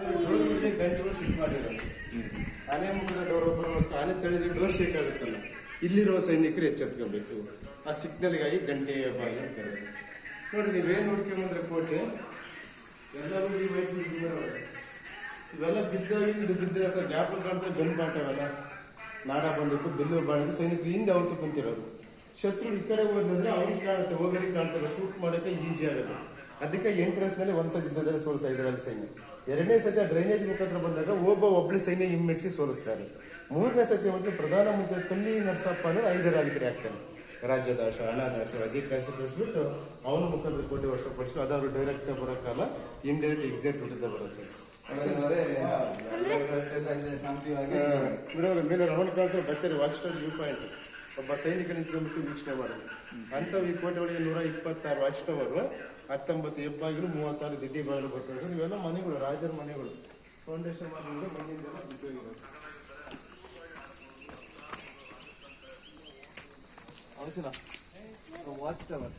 ಡೋರ್ಗಳಿಗೆ ಗಂಟುಗಳು fit ಮಾಡಿರೋದು. ಆನೆ ಮುಖದ ಡೋರ್ ಓಪನ್ ಆನೆ ತಳಿದ್ರೆ ಡೋರ್ ಶೇಕ್ ಆಗುತ್ತಲ್ಲ, ಇಲ್ಲಿರುವ ಸೈನಿಕರು ಎಚ್ಚೆತ್ಕೋಬೇಕು. ಆ ಸಿಗ್ನಲ್ಗಾಗಿ ಗಂಟೆ ಬಾಗಿಲು ಅಂತ ಕರೆಯೋದು. ನೋಡಿ ನೀವೇನ್ ನೋಡ್ಕೊಂಬಂದ್ರೆ ಕೋಟೆ ಎಲ್ಲರೂ ಈ ವೈಟ್ ಇವೆಲ್ಲ ಬಿದ್ದ ಸರ್ ಗ್ಯಾಪ್ ಕಾಣ್ತಾರೆ. ಗನ್ ಕಾಣ್ತಾವಲ್ಲ, ನಾಡ ಬಂದಕ್ಕೂ ಬಿಲ್ಲು ಬಾಣಿಗೆ ಸೈನಿಕರು ಹಿಂದೆ ಅವತ್ತು ಕುಂತಿರೋದು. ಶತ್ರು ಈ ಕಡೆ ಹೋದಂದ್ರೆ ಅವ್ರಿಗೆ ಕಾಣುತ್ತೆ, ಹೋಗೋರಿಗೆ ಕಾಣ್ತಾರೆ, ಶೂಟ್ ಮಾಡೋಕೆ ಈಜಿ ಆಗುತ್ತೆ. ಅದಕ್ಕೆ ಎಂಟ್ರೆನ್ಸ್ ನಲ್ಲಿ ಒಂದ್ಸತಿ ಯುದ್ಧದಲ್ಲಿ ಸೋಲ್ತಾ ಇದ್ದಾರೆ ಅಲ್ಲಿ ಸೈನ್ಯ. ಎರಡನೇ ಸತಿ ಡ್ರೈನೇಜ್ ಮುಖಾಂತರ ಬಂದಾಗ ಒಬ್ಳು ಸೈನ್ಯ ಹಿಮ್ಮೆಡಿಸಿ ಸೋಲಿಸ್ತಾರೆ. ಮೂರನೇ ಸತಿ ಮತ್ತು ಪ್ರಧಾನಮಂತ್ರಿ ಕಲ್ಲಿ ನರಸಪ್ಪ ಅಂದ್ರೆ 5 ರಾಜಕೀಯ ಆಗ್ತಾನೆ. ರಾಜ್ಯದಾಶ, ಹಣದಾಶ, ಅಧಿಕಾಶ ತೋರಿಸ್ಬಿಟ್ಟು ಅವನ ಮುಖಾಂತರ ಕೋಟಿ ವರ್ಷಪಡಿಸಿ ಅದಾದ್ರು ಡೈರೆಕ್ಟ್ ಬರೋಕ್ಕಲ್ಲ, ಇಂಡೈರೆಕ್ಟ್ ಎಕ್ಸಾಕ್ಟ್ ಬಿಟ್ಟಿದ್ದ ಬರೋದು ಸರ್. ಮೇಲೆ ರಮಣ ಕಾಂತ ಬರ್ತಾರೆ. ವಾಚ್ ಟವರ್ ವ್ಯೂ ಪಾಯಿಂಟ್ ಒಬ್ಬ ಸೈನಿಕ ನಿಂತ್ಕೊಂಡ್ಬಿಟ್ಟು ವೀಕ್ಷಣೆ ಮಾಡೋದು. ಅಂಥವು ಈ ಕೋಟೆ ಒಳಗೆ 126 ವಾಚ್ ಟವರು, 19 ಹೆಬ್ಬಾಗಿಲು, 36 ದಿಡ್ಡಿ ಬಾಗಿಲು ಬರ್ತದೆ ಸರ್. ಇವೆಲ್ಲ ಮನೆಗಳು, ರಾಜರ ಮನೆಗಳು. ಫೌಂಡೇಶನ್ ಮಾಡಿದ್ರೆ ಮನೆಯಿಂದೆಲ್ಲ ಬಿದ್ದೋಗಿರೋದು. Watch tower